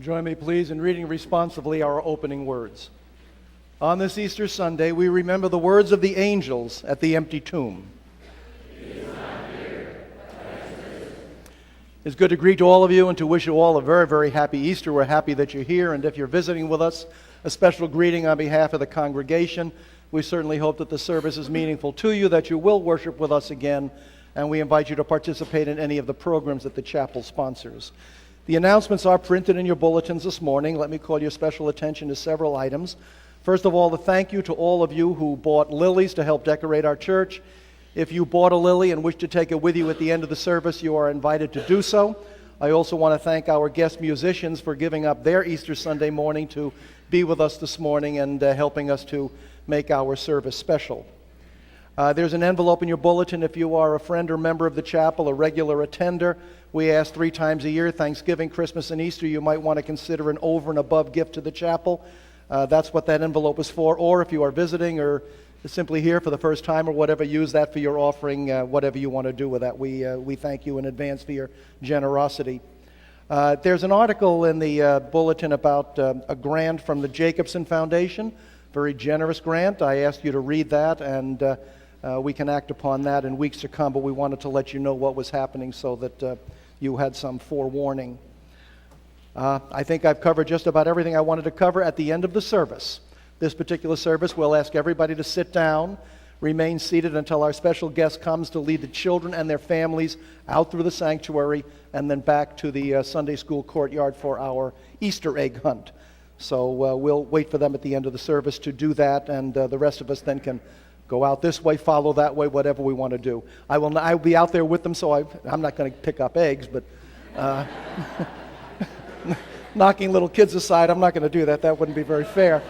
Join me, please, in reading responsively our opening words. On this Easter Sunday, we remember the words of the angels at the empty tomb. It's good to greet all of you and to wish you all a very, very happy Easter. We're happy that you're here, and if you're visiting with us, a special greeting on behalf of the congregation. We certainly hope that the service is meaningful to you, that you will worship with us again, and we invite you to participate in any of the programs that the chapel sponsors. The announcements are printed in your bulletins this morning. Let me call your special attention to several items. First of all, a thank you to all of you who bought lilies to help decorate our church. If you bought a lily and wish to take it with you at the end of the service, you are invited to do so. I also want to thank our guest musicians for giving up their Easter Sunday morning to be with us this morning and helping us to make our service special. There's an envelope in your bulletin if you are a friend or member of the chapel, a regular attender. We ask 3 times a year, Thanksgiving, Christmas, and Easter, you might want to consider an over and above gift to the chapel. That's what that envelope is for. Or if you are visiting or simply here for the first time or whatever, use that for your offering, whatever you want to do with that. We thank you in advance for your generosity. There's an article in the bulletin about a grant from the Jacobson Foundation, very generous grant. I asked you to read that, and we can act upon that in weeks to come, but we wanted to let you know what was happening so that you had some forewarning. I think I've covered just about everything I wanted to cover at the end of the service. This particular service, we'll ask everybody to sit down, remain seated until our special guest comes to lead the children and their families out through the sanctuary and then back to the Sunday school courtyard for our Easter egg hunt. So we'll wait for them at the end of the service to do that, and the rest of us then can go out this way, follow that way, whatever we want to do. I'll be out there with them, so I'm not going to pick up eggs, but knocking little kids aside, I'm not going to do that. That wouldn't be very fair.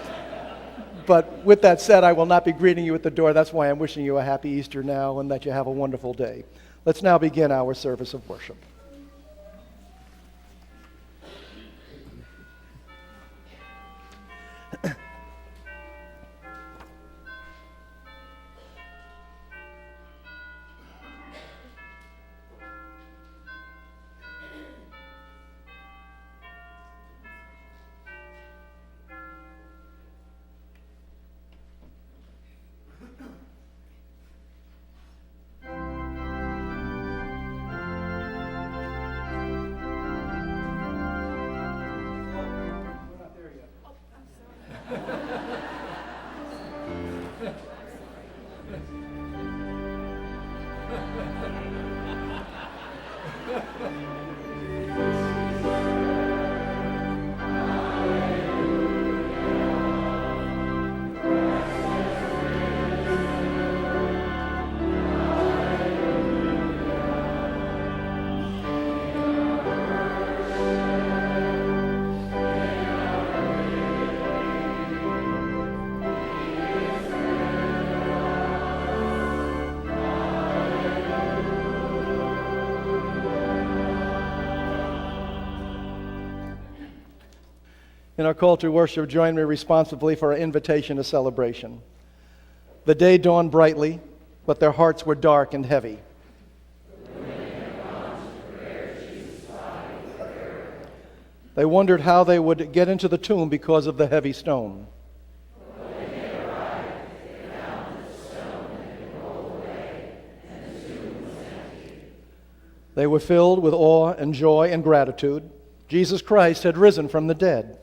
But with that said, I will not be greeting you at the door. That's why I'm wishing you a happy Easter now and that you have a wonderful day. Let's now begin our service of worship. In our call to worship, join me responsively for our invitation to celebration. The day dawned brightly, but their hearts were dark and heavy. They wondered how they would get into the tomb because of the heavy stone. They were filled with awe and joy and gratitude. Jesus Christ had risen from the dead.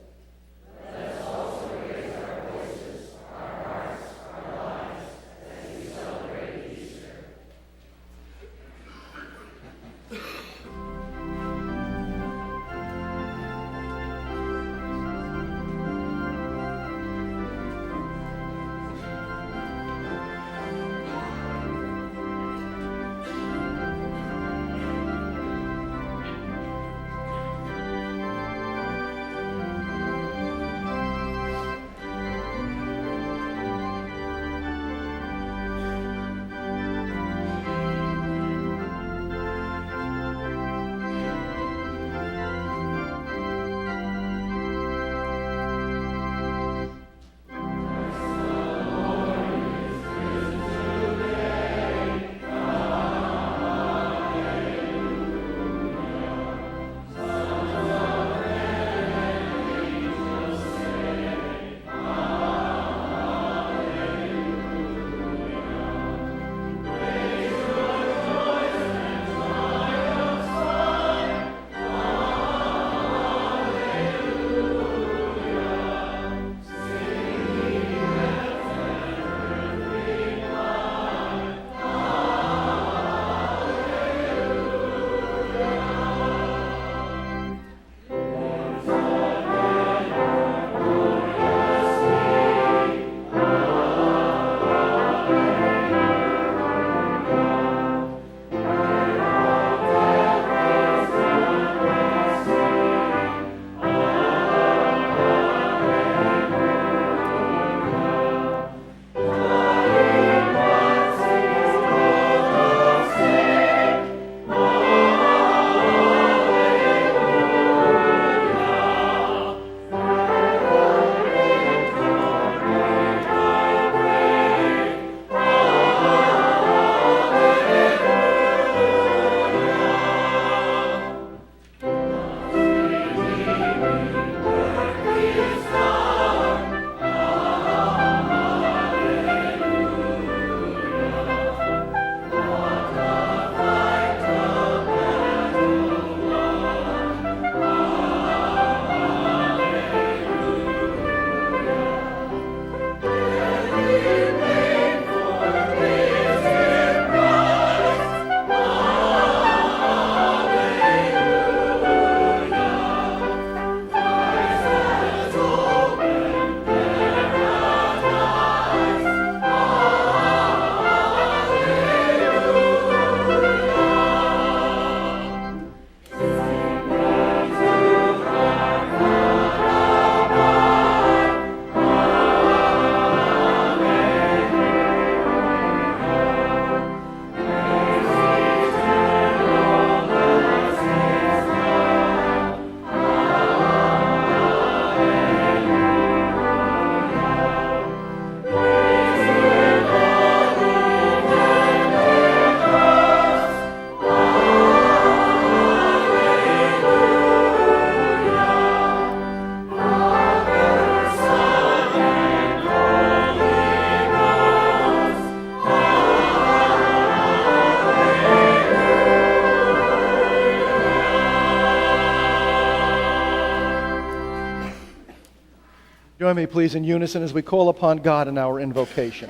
me, please, in unison as we call upon God in our invocation.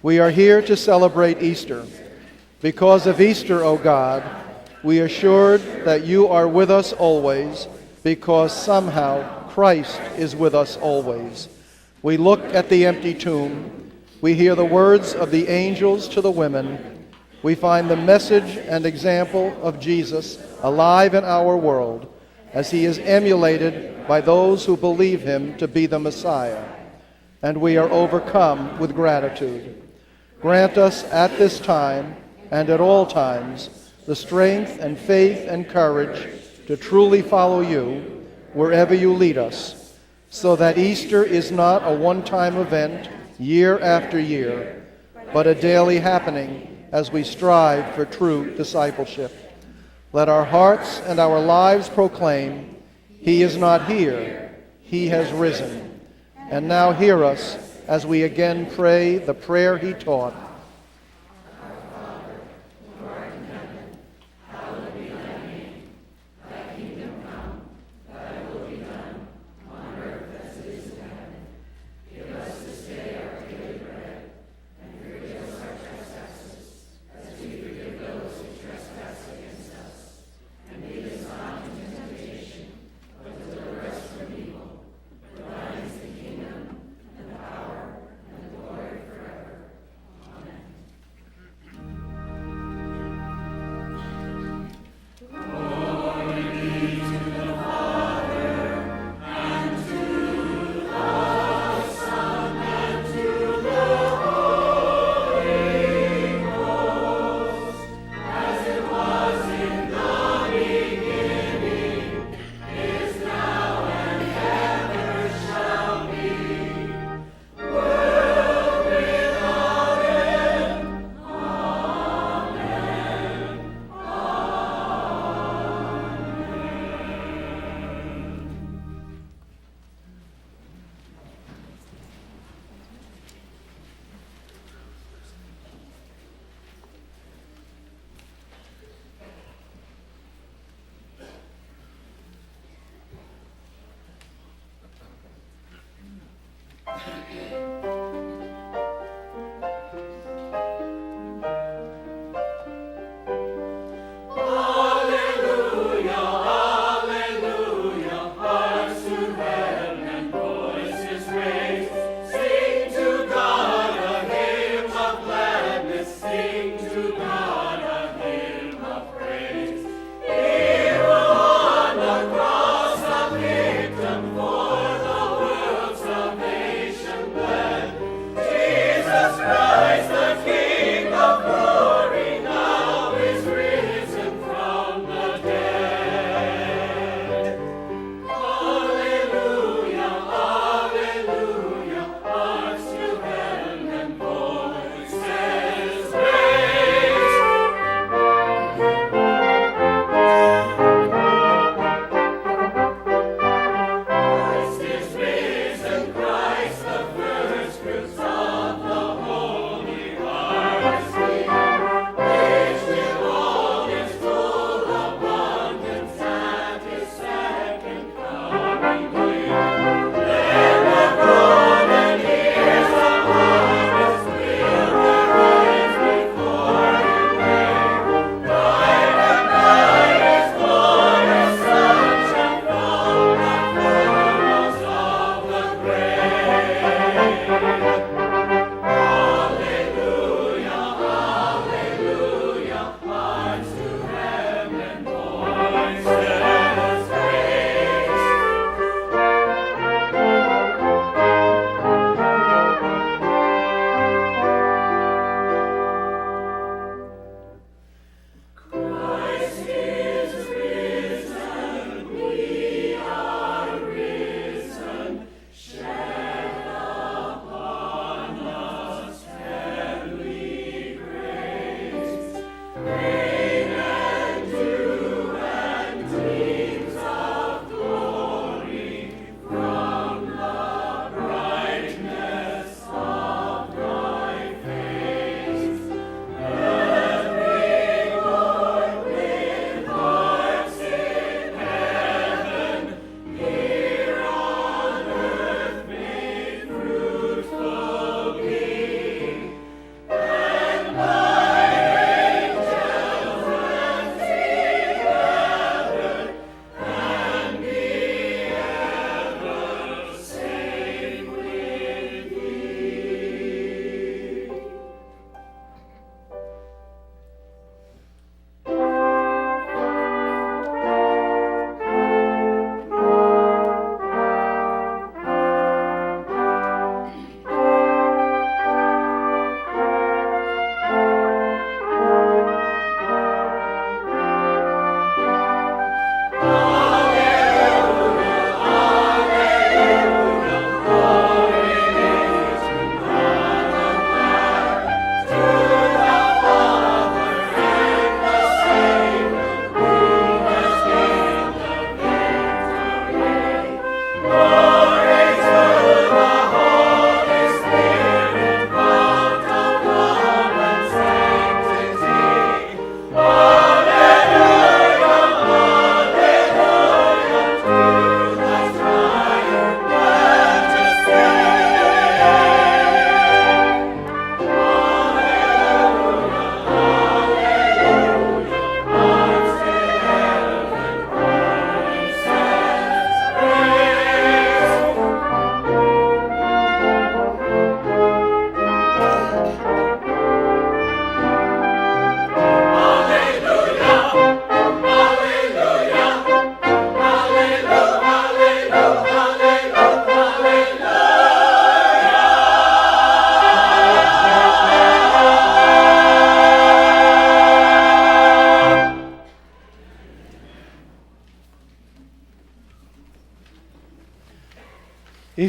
We are here to celebrate Easter. Because of Easter, O God, we are assured that you are with us always, because somehow Christ is with us always. We look at the empty tomb. We hear the words of the angels to the women. We find the message and example of Jesus alive in our world, as he is emulated by those who believe him to be the Messiah. And we are overcome with gratitude. Grant us at this time and at all times the strength and faith and courage to truly follow you wherever you lead us, so that Easter is not a one-time event year after year, but a daily happening as we strive for true discipleship. Let our hearts and our lives proclaim, he is not here, he has risen. And now hear us as we again pray the prayer he taught.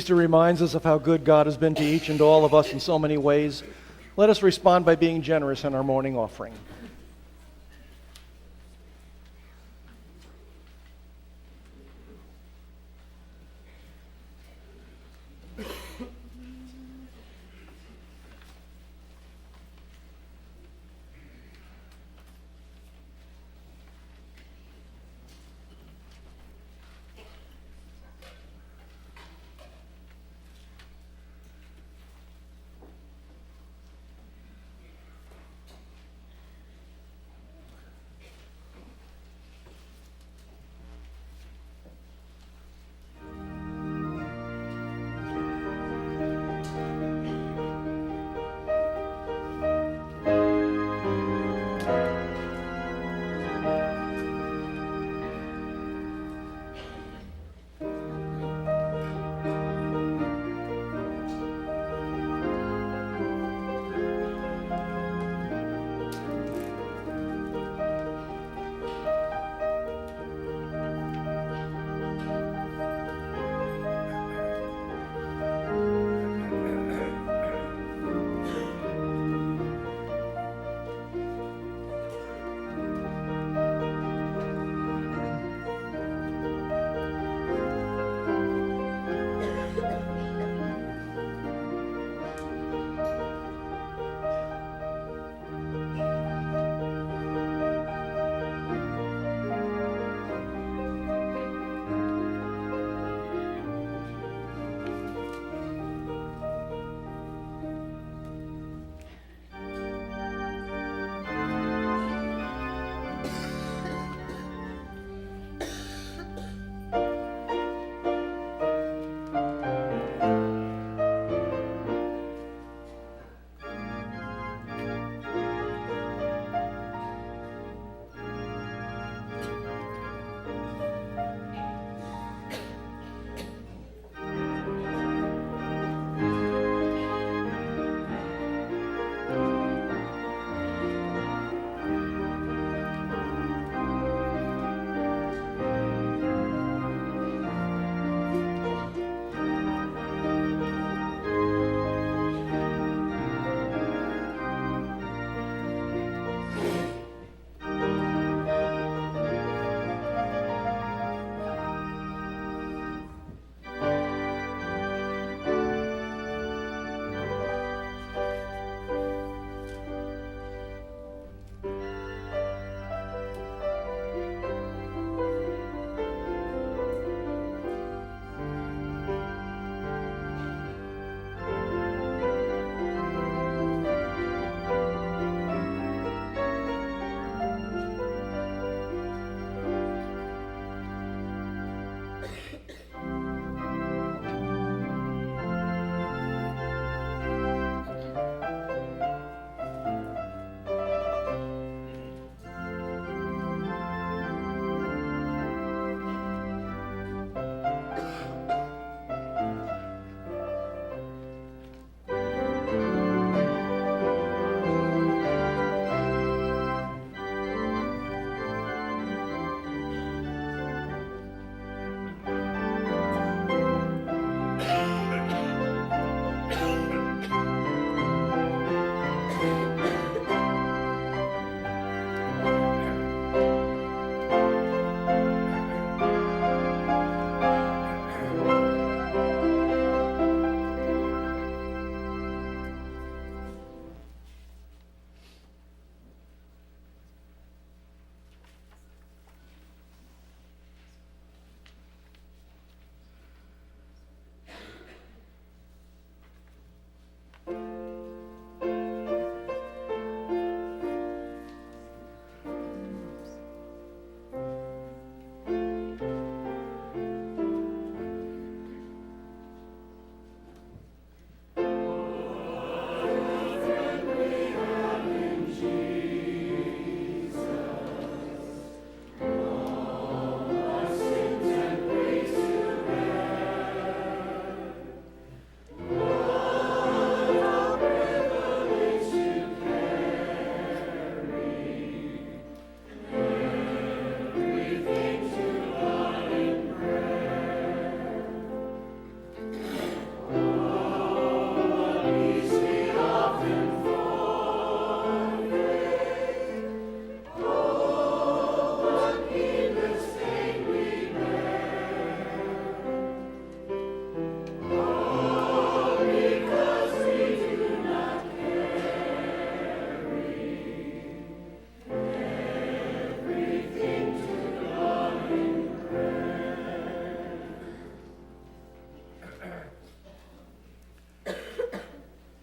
Easter reminds us of how good God has been to each and all of us in so many ways. Let us respond by being generous in our morning offering.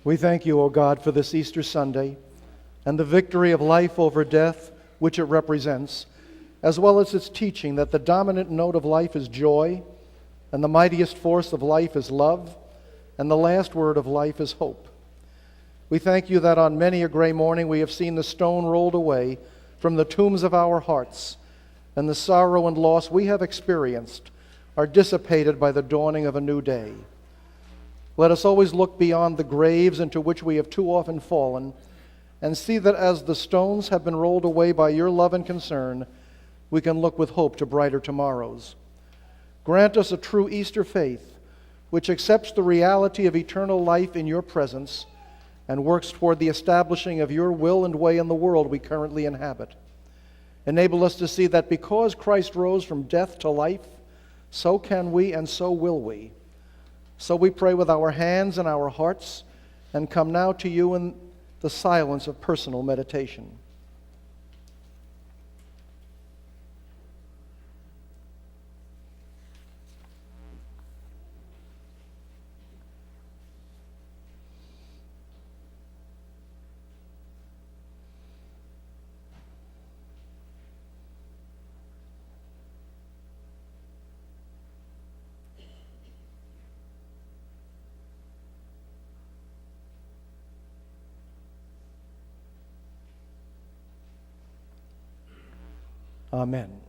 We thank you, O God, for this Easter Sunday and the victory of life over death, which it represents, as well as its teaching that the dominant note of life is joy, and the mightiest force of life is love, and the last word of life is hope. We thank you that on many a gray morning we have seen the stone rolled away from the tombs of our hearts, and the sorrow and loss we have experienced are dissipated by the dawning of a new day. Let us always look beyond the graves into which we have too often fallen and see that as the stones have been rolled away by your love and concern, we can look with hope to brighter tomorrows. Grant us a true Easter faith, which accepts the reality of eternal life in your presence and works toward the establishing of your will and way in the world we currently inhabit. Enable us to see that because Christ rose from death to life, so can we and so will we. So we pray with our hands and our hearts and come now to you in the silence of personal meditation. Amen.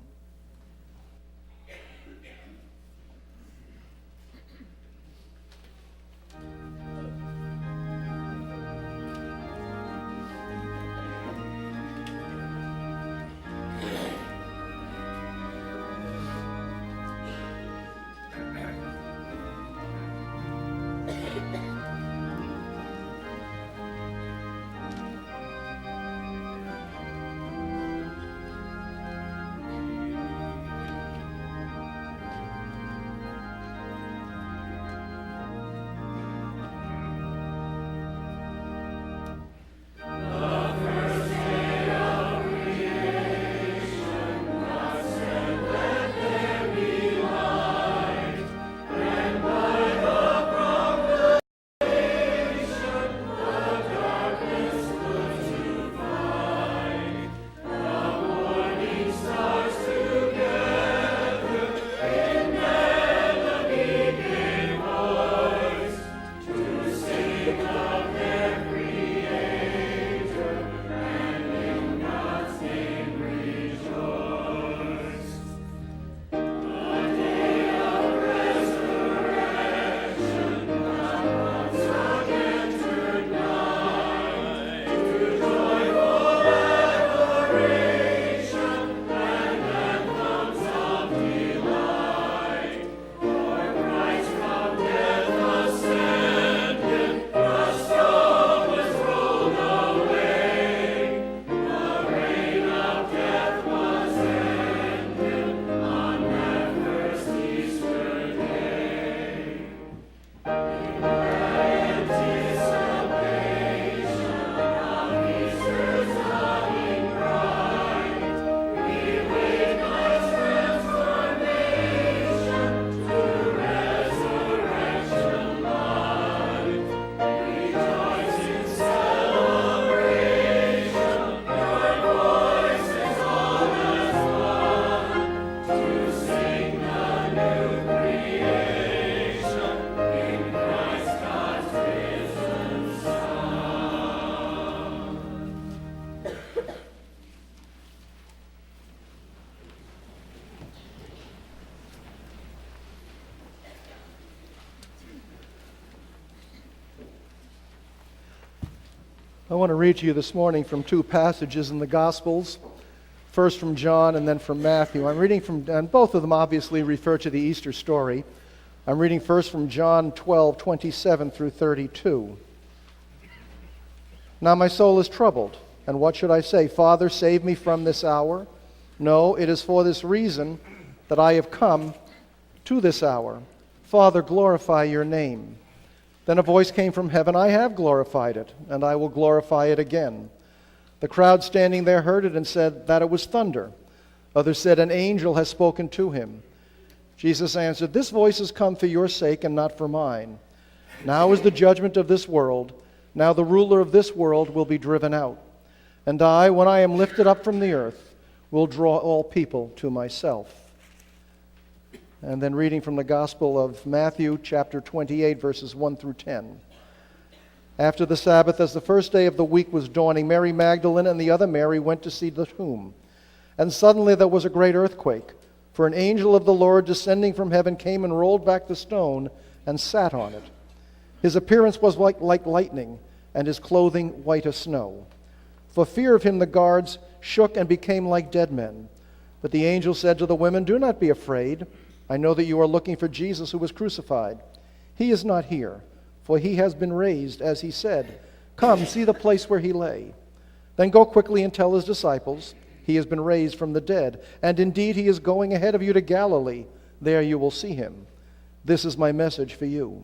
I want to read to you this morning from two passages in the Gospels, first from John and then from Matthew. I'm reading from, and both of them obviously refer to the Easter story. I'm reading first from John 12:27 through 32. Now my soul is troubled, and what should I say? Father, save me from this hour? No, it is for this reason that I have come to this hour. Father, glorify your name. Then a voice came from heaven, I have glorified it, and I will glorify it again. The crowd standing there heard it and said that it was thunder. Others said, an angel has spoken to him. Jesus answered, this voice has come for your sake and not for mine. Now is the judgment of this world. Now the ruler of this world will be driven out. And I, when I am lifted up from the earth, will draw all people to myself." And then reading from the Gospel of Matthew, chapter 28, verses 1 through 10. After the Sabbath, as the first day of the week was dawning, Mary Magdalene and the other Mary went to see the tomb. And suddenly there was a great earthquake, for an angel of the Lord descending from heaven came and rolled back the stone and sat on it. His appearance was like lightning, and his clothing white as snow. For fear of him the guards shook and became like dead men. But the angel said to the women, "Do not be afraid. I know that you are looking for Jesus who was crucified. He is not here, for he has been raised, as he said. Come, see the place where he lay. Then go quickly and tell his disciples, he has been raised from the dead, and indeed he is going ahead of you to Galilee. There you will see him. This is my message for you."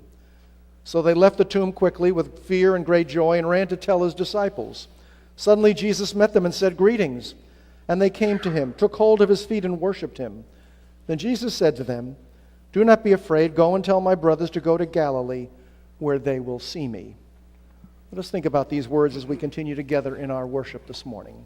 So they left the tomb quickly with fear and great joy and ran to tell his disciples. Suddenly Jesus met them and said, "Greetings." And they came to him, took hold of his feet and worshipped him. Then Jesus said to them, "Do not be afraid. Go and tell my brothers to go to Galilee, where they will see me." Let us think about these words as we continue together in our worship this morning.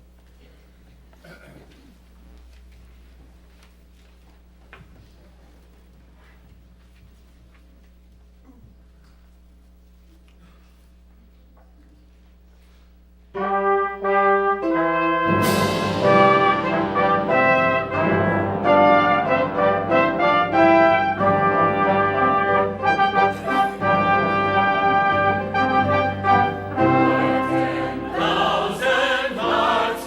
Thousand hearts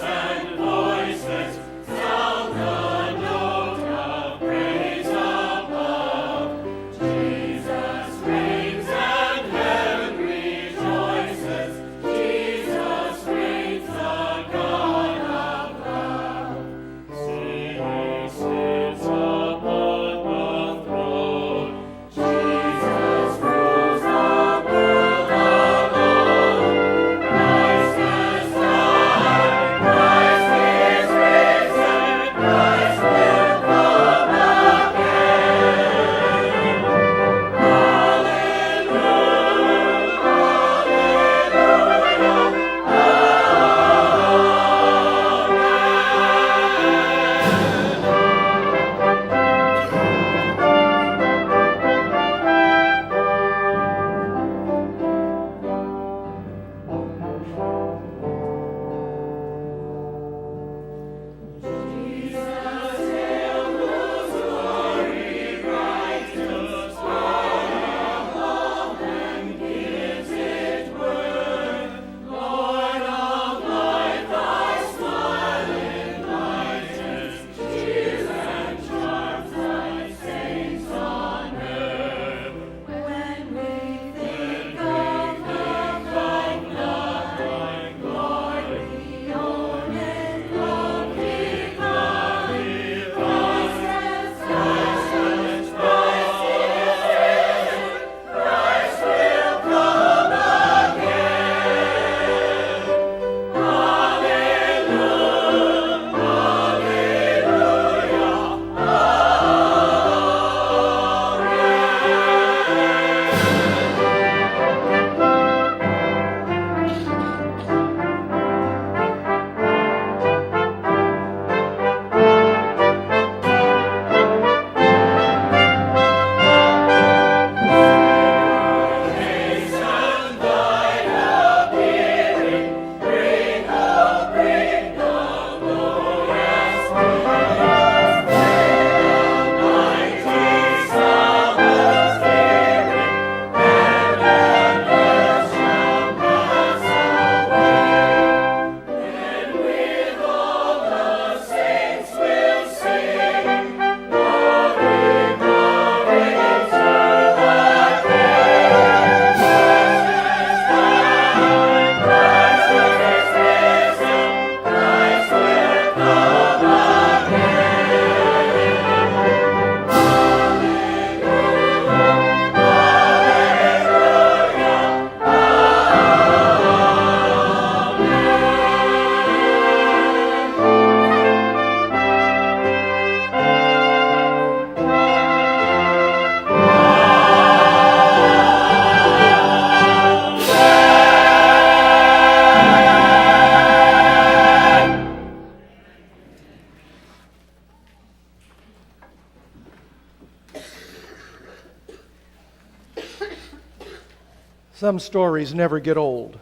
Some stories never get old,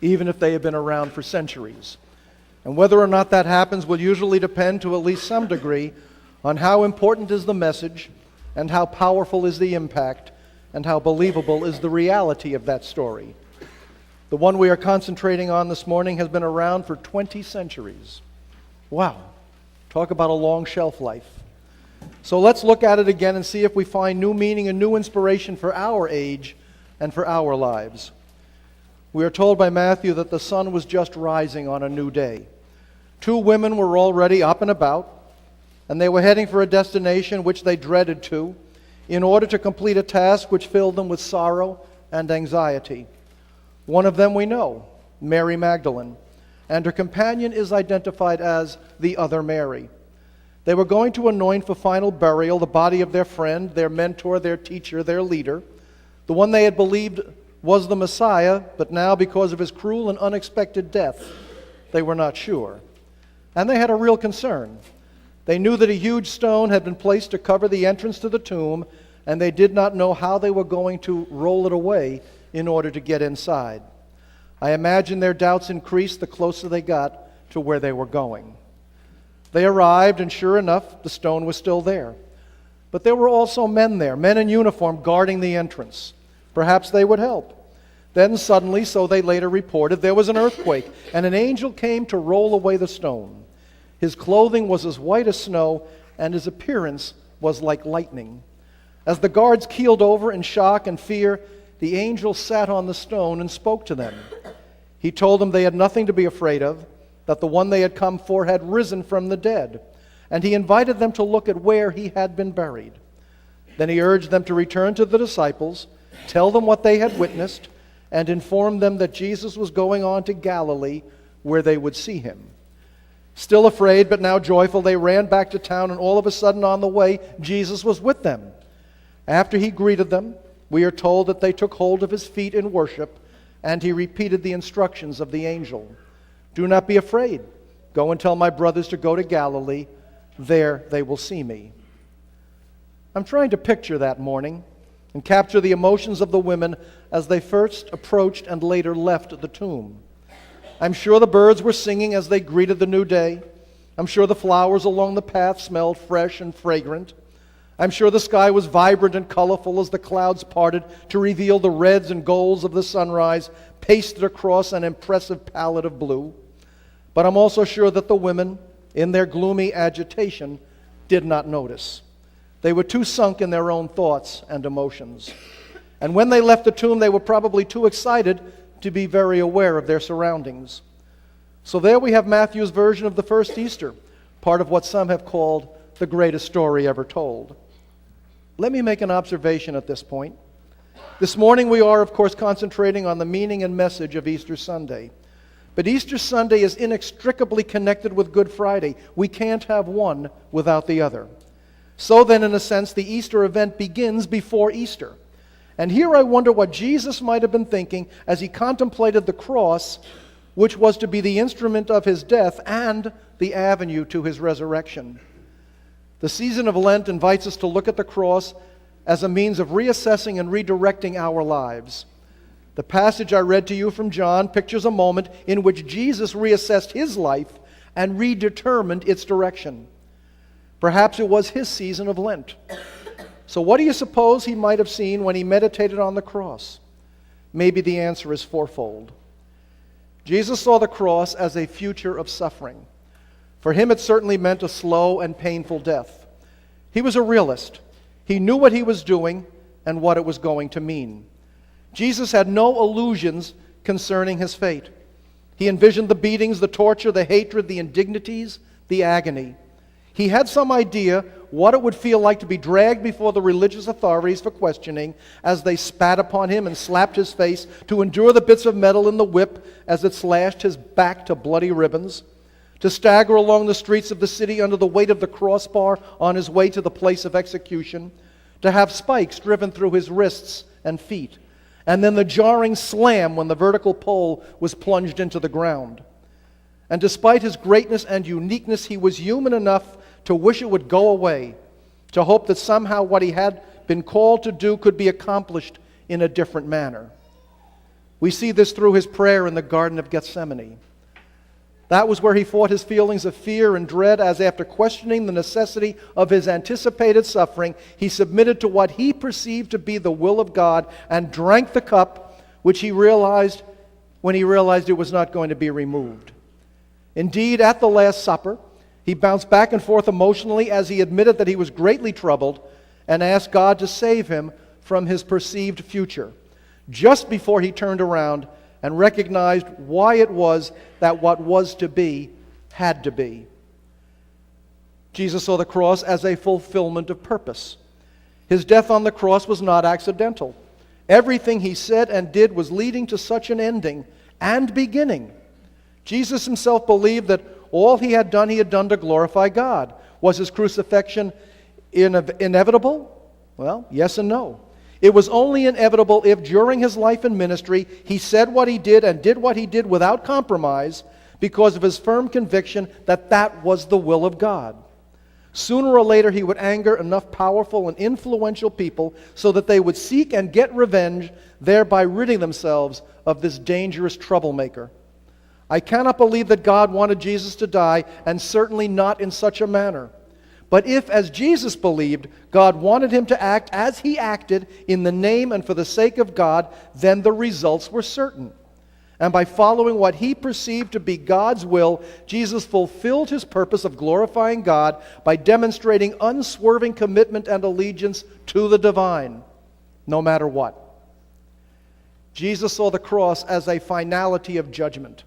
even if they have been around for centuries. And whether or not that happens will usually depend to at least some degree on how important is the message and how powerful is the impact and how believable is the reality of that story. The one we are concentrating on this morning has been around for 20 centuries. Wow, talk about a long shelf life. So let's look at it again and see if we find new meaning and new inspiration for our age and for our lives. We are told by Matthew that the sun was just rising on a new day. Two women were already up and about, and they were heading for a destination which they dreaded to, in order to complete a task which filled them with sorrow and anxiety. One of them we know, Mary Magdalene, and her companion is identified as the other Mary. They were going to anoint for final burial the body of their friend, their mentor, their teacher, their leader, the one they had believed was the Messiah, but now because of his cruel and unexpected death, they were not sure. And they had a real concern. They knew that a huge stone had been placed to cover the entrance to the tomb, and they did not know how they were going to roll it away in order to get inside. I imagine their doubts increased the closer they got to where they were going. They arrived, and sure enough, the stone was still there. But there were also men there, men in uniform guarding the entrance. Perhaps they would help. Then suddenly, so they later reported, there was an earthquake, and an angel came to roll away the stone. His clothing was as white as snow, and his appearance was like lightning. As the guards keeled over in shock and fear, the angel sat on the stone and spoke to them. He told them they had nothing to be afraid of, that the one they had come for had risen from the dead, and he invited them to look at where he had been buried. Then he urged them to return to the disciples, tell them what they had witnessed, and inform them that Jesus was going on to Galilee, where they would see him. Still afraid, but now joyful, they ran back to town, and all of a sudden on the way, Jesus was with them. After he greeted them, we are told that they took hold of his feet in worship, and he repeated the instructions of the angel. Do not be afraid. Go and tell my brothers to go to Galilee. There they will see me. I'm trying to picture that morning and capture the emotions of the women as they first approached and later left the tomb. I'm sure the birds were singing as they greeted the new day. I'm sure the flowers along the path smelled fresh and fragrant. I'm sure the sky was vibrant and colorful as the clouds parted to reveal the reds and golds of the sunrise pasted across an impressive palette of blue. But I'm also sure that the women, in their gloomy agitation, did not notice. They were too sunk in their own thoughts and emotions. And when they left the tomb, they were probably too excited to be very aware of their surroundings. So there we have Matthew's version of the first Easter, part of what some have called the greatest story ever told. Let me make an observation at this point. This morning we are, of course, concentrating on the meaning and message of Easter Sunday. But Easter Sunday is inextricably connected with Good Friday. We can't have one without the other. So then, in a sense, the Easter event begins before Easter. And here I wonder what Jesus might have been thinking as he contemplated the cross, which was to be the instrument of his death and the avenue to his resurrection. The season of Lent invites us to look at the cross as a means of reassessing and redirecting our lives. The passage I read to you from John pictures a moment in which Jesus reassessed his life and redetermined its direction. Perhaps it was his season of Lent. So what do you suppose he might have seen when he meditated on the cross? Maybe the answer is fourfold. Jesus saw the cross as a future of suffering. For him it certainly meant a slow and painful death. He was a realist. He knew what he was doing and what it was going to mean. Jesus had no illusions concerning his fate. He envisioned the beatings, the torture, the hatred, the indignities, the agony. He had some idea what it would feel like to be dragged before the religious authorities for questioning as they spat upon him and slapped his face, to endure the bits of metal in the whip as it slashed his back to bloody ribbons, to stagger along the streets of the city under the weight of the crossbar on his way to the place of execution, to have spikes driven through his wrists and feet, and then the jarring slam when the vertical pole was plunged into the ground. And despite his greatness and uniqueness, he was human enough to wish it would go away, to hope that somehow what he had been called to do could be accomplished in a different manner. We see this through his prayer in the Garden of Gethsemane. That was where he fought his feelings of fear and dread as, after questioning the necessity of his anticipated suffering, he submitted to what he perceived to be the will of God and drank the cup which he realized when he realized it was not going to be removed. Indeed, at the Last Supper, he bounced back and forth emotionally as he admitted that he was greatly troubled and asked God to save him from his perceived future, just before he turned around and recognized why it was that what was to be had to be. Jesus saw the cross as a fulfillment of purpose. His death on the cross was not accidental. Everything he said and did was leading to such an ending and beginning. Jesus himself believed that all he had done to glorify God. Was his crucifixion inevitable? Well, yes and no. It was only inevitable if during his life and ministry he said what he did and did what he did without compromise because of his firm conviction that that was the will of God. Sooner or later he would anger enough powerful and influential people so that they would seek and get revenge, thereby ridding themselves of this dangerous troublemaker. I cannot believe that God wanted Jesus to die, and certainly not in such a manner. But if, as Jesus believed, God wanted him to act as he acted in the name and for the sake of God, then the results were certain. And by following what he perceived to be God's will, Jesus fulfilled his purpose of glorifying God by demonstrating unswerving commitment and allegiance to the divine, no matter what. Jesus saw the cross as a finality of judgment.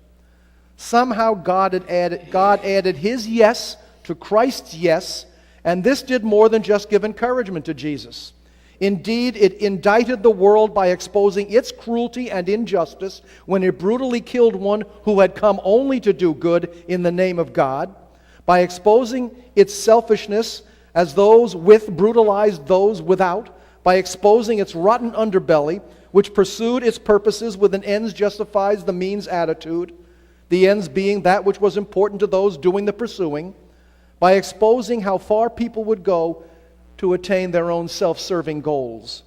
Somehow God added his yes to Christ's yes, and this did more than just give encouragement to Jesus. Indeed, it indicted the world by exposing its cruelty and injustice when it brutally killed one who had come only to do good in the name of God, by exposing its selfishness as those with brutalized those without, by exposing its rotten underbelly, which pursued its purposes with an ends justifies the means attitude, the ends being that which was important to those doing the pursuing, by exposing how far people would go to attain their own self-serving goals.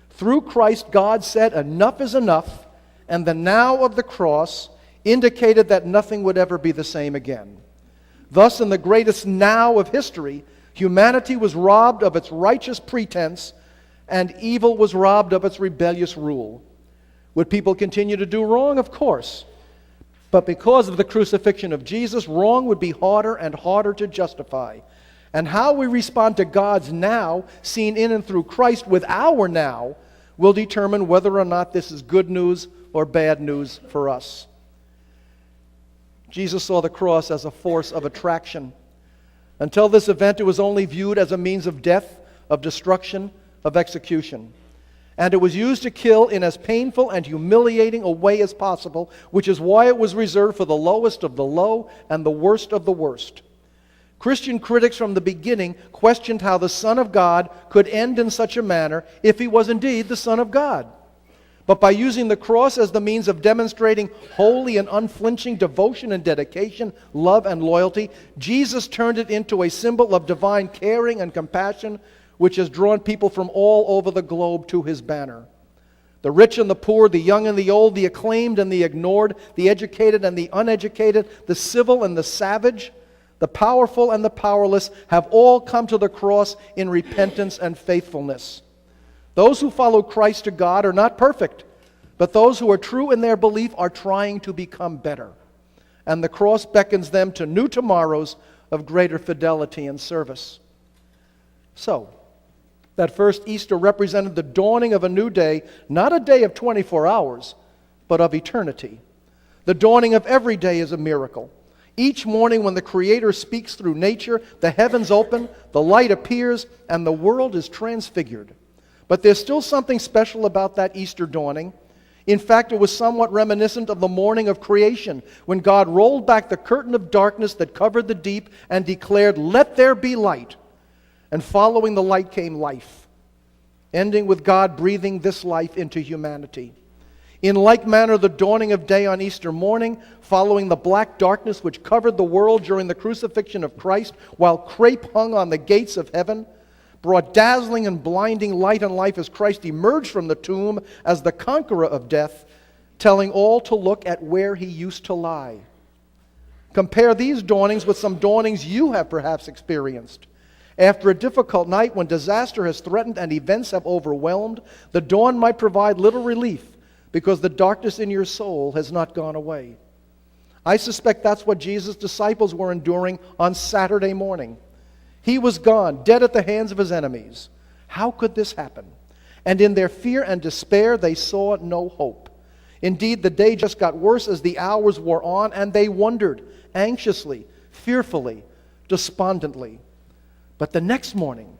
Through Christ, God said, enough is enough, and the now of the cross indicated that nothing would ever be the same again. Thus, in the greatest now of history, humanity was robbed of its righteous pretense, and evil was robbed of its rebellious rule. Would people continue to do wrong? Of course. But because of the crucifixion of Jesus, wrong would be harder and harder to justify. And how we respond to God's now, seen in and through Christ with our now, will determine whether or not this is good news or bad news for us. Jesus saw the cross as a force of attraction. Until this event, it was only viewed as a means of death, of destruction, of execution. And it was used to kill in as painful and humiliating a way as possible, which is why it was reserved for the lowest of the low and the worst of the worst. Christian critics from the beginning questioned how the Son of God could end in such a manner if he was indeed the Son of God. But by using the cross as the means of demonstrating holy and unflinching devotion and dedication, love and loyalty, Jesus turned it into a symbol of divine caring and compassion, which has drawn people from all over the globe to his banner. The rich and the poor, the young and the old, the acclaimed and the ignored, the educated and the uneducated, the civil and the savage, the powerful and the powerless have all come to the cross in repentance and faithfulness. Those who follow Christ to God are not perfect, but those who are true in their belief are trying to become better. And the cross beckons them to new tomorrows of greater fidelity and service. So, that first Easter represented the dawning of a new day, not a day of 24 hours, but of eternity. The dawning of every day is a miracle. Each morning when the Creator speaks through nature, the heavens open, the light appears, and the world is transfigured. But there's still something special about that Easter dawning. In fact, it was somewhat reminiscent of the morning of creation, when God rolled back the curtain of darkness that covered the deep and declared, "Let there be light." And following the light came life, ending with God breathing this life into humanity. In like manner, the dawning of day on Easter morning, following the black darkness which covered the world during the crucifixion of Christ, while crape hung on the gates of heaven, brought dazzling and blinding light and life as Christ emerged from the tomb as the conqueror of death, telling all to look at where he used to lie. Compare these dawnings with some dawnings you have perhaps experienced. After a difficult night when disaster has threatened and events have overwhelmed, the dawn might provide little relief because the darkness in your soul has not gone away. I suspect that's what Jesus' disciples were enduring on Saturday morning. He was gone, dead at the hands of his enemies. How could this happen? And in their fear and despair, they saw no hope. Indeed, the day just got worse as the hours wore on, and they wondered anxiously, fearfully, despondently. But the next morning,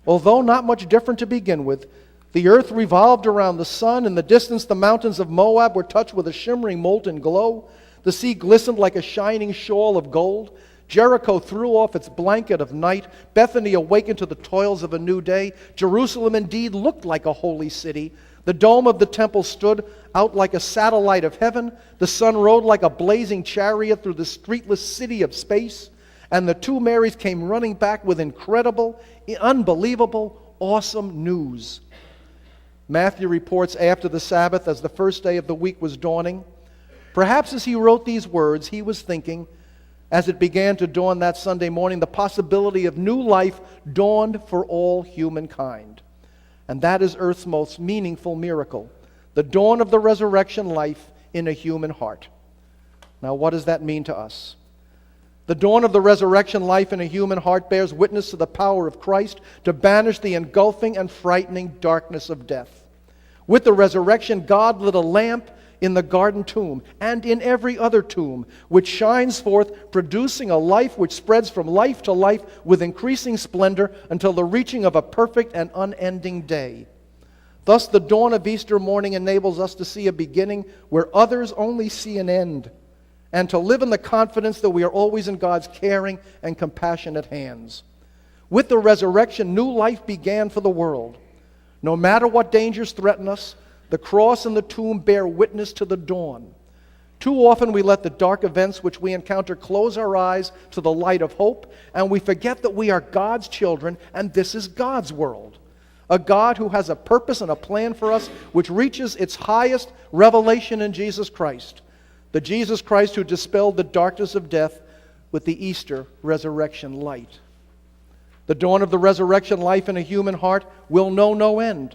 although not much different to begin with, the earth revolved around the sun. In the distance, the mountains of Moab were touched with a shimmering molten glow. The sea glistened like a shining shawl of gold. Jericho threw off its blanket of night. Bethany awakened to the toils of a new day. Jerusalem indeed looked like a holy city. The dome of the temple stood out like a satellite of heaven. The sun rode like a blazing chariot through the streetless city of space. And the two Marys came running back with incredible, unbelievable, awesome news. Matthew reports after the Sabbath, as the first day of the week was dawning. Perhaps as he wrote these words, he was thinking, as it began to dawn that Sunday morning, the possibility of new life dawned for all humankind. And that is earth's most meaningful miracle, the dawn of the resurrection life in a human heart. Now, what does that mean to us? The dawn of the resurrection life in a human heart bears witness to the power of Christ to banish the engulfing and frightening darkness of death. With the resurrection, God lit a lamp in the garden tomb and in every other tomb, which shines forth, producing a life which spreads from life to life with increasing splendor until the reaching of a perfect and unending day. Thus, the dawn of Easter morning enables us to see a beginning where others only see an end, and to live in the confidence that we are always in God's caring and compassionate hands. With the resurrection, new life began for the world. No matter what dangers threaten us, the cross and the tomb bear witness to the dawn. Too often we let the dark events which we encounter close our eyes to the light of hope, and we forget that we are God's children, and this is God's world. A God who has a purpose and a plan for us which reaches its highest revelation in Jesus Christ. The Jesus Christ who dispelled the darkness of death with the Easter resurrection light. The dawn of the resurrection life in a human heart will know no end.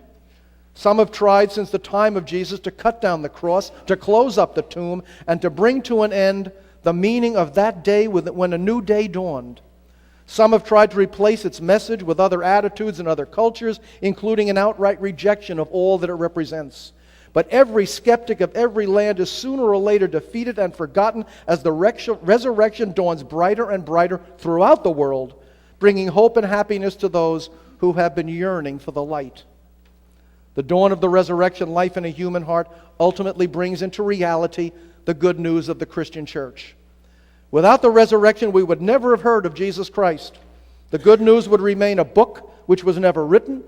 Some have tried since the time of Jesus to cut down the cross, to close up the tomb, and to bring to an end the meaning of that day when a new day dawned. Some have tried to replace its message with other attitudes and other cultures, including an outright rejection of all that it represents. But every skeptic of every land is sooner or later defeated and forgotten as the resurrection dawns brighter and brighter throughout the world, bringing hope and happiness to those who have been yearning for the light. The dawn of the resurrection life in a human heart ultimately brings into reality the good news of the Christian church. Without the resurrection, we would never have heard of Jesus Christ. The good news would remain a book which was never written,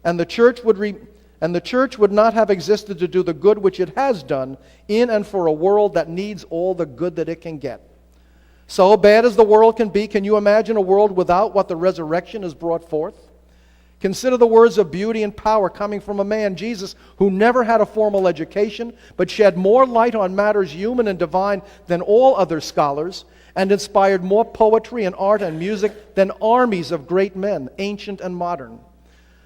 and the church would not have existed to do the good which it has done in and for a world that needs all the good that it can get. So bad as the world can be, can you imagine a world without what the resurrection has brought forth? Consider the words of beauty and power coming from a man, Jesus, who never had a formal education, but shed more light on matters human and divine than all other scholars, and inspired more poetry and art and music than armies of great men, ancient and modern.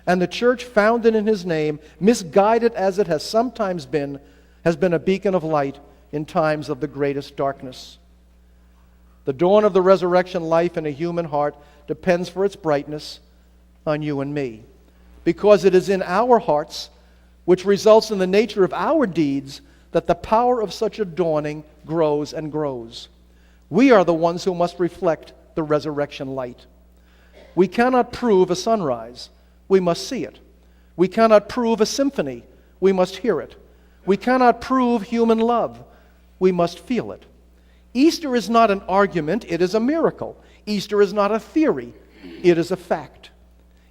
And the church founded in his name, misguided as it has sometimes been, has been a beacon of light in times of the greatest darkness. The dawn of the resurrection life in a human heart depends for its brightness on you and me, because it is in our hearts, which results in the nature of our deeds, that the power of such a dawning grows and grows. We are the ones who must reflect the resurrection light. We cannot prove a sunrise. We must see it. We cannot prove a symphony. We must hear it. We cannot prove human love. We must feel it. Easter is not an argument. It is a miracle. Easter is not a theory. It is a fact.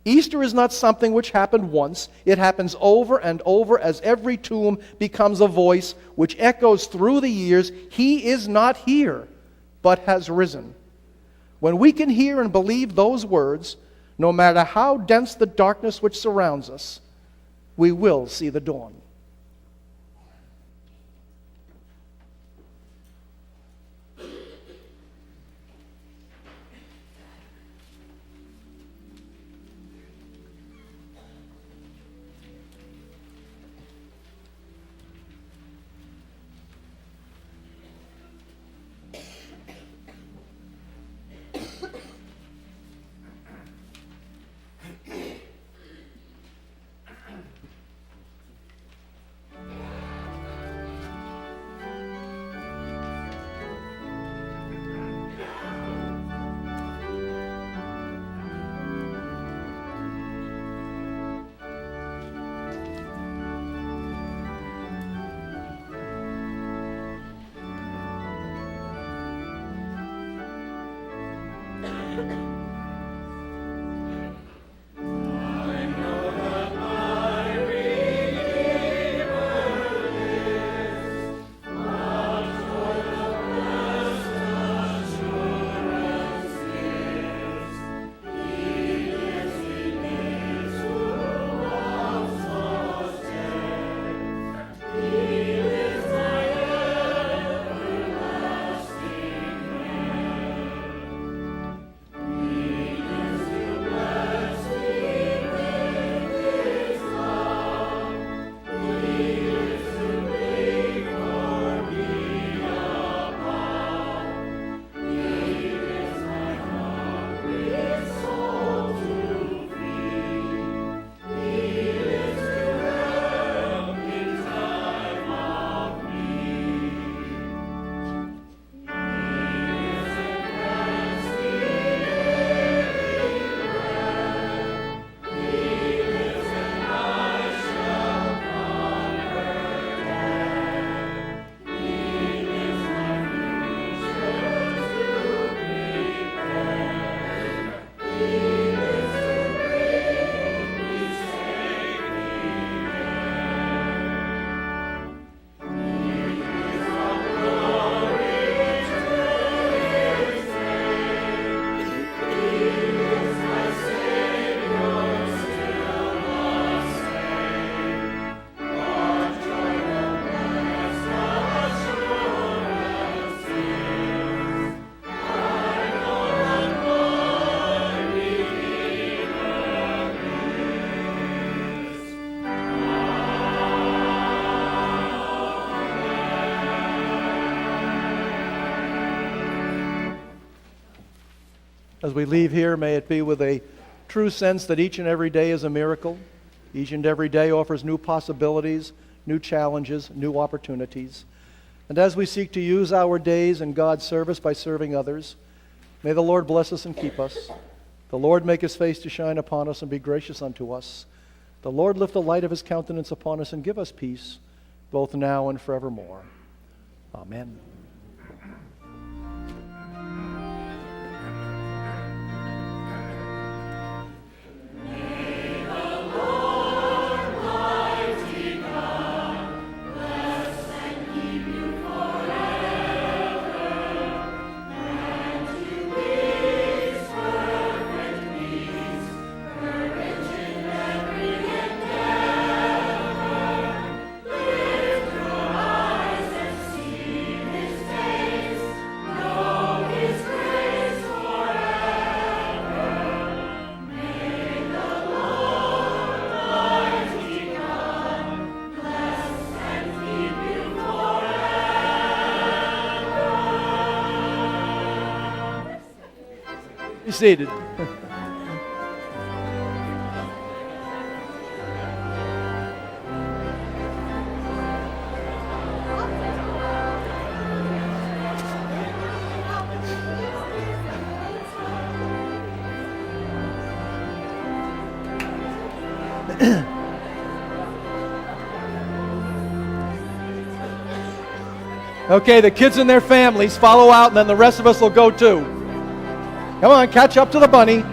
Easter is not something which happened once. It happens over and over as every tomb becomes a voice which echoes through the years, "He is not here, but has risen." When we can hear and believe those words, no matter how dense the darkness which surrounds us, we will see the dawn. As we leave here, may it be with a true sense that each and every day is a miracle. Each and every day offers new possibilities, new challenges, new opportunities. And as we seek to use our days in God's service by serving others, may the Lord bless us and keep us. The Lord make his face to shine upon us and be gracious unto us. The Lord lift the light of his countenance upon us and give us peace, both now and forevermore. Amen. Be seated. Okay, the kids and their families follow out, and then the rest of us will go too. Come on, catch up to the bunny.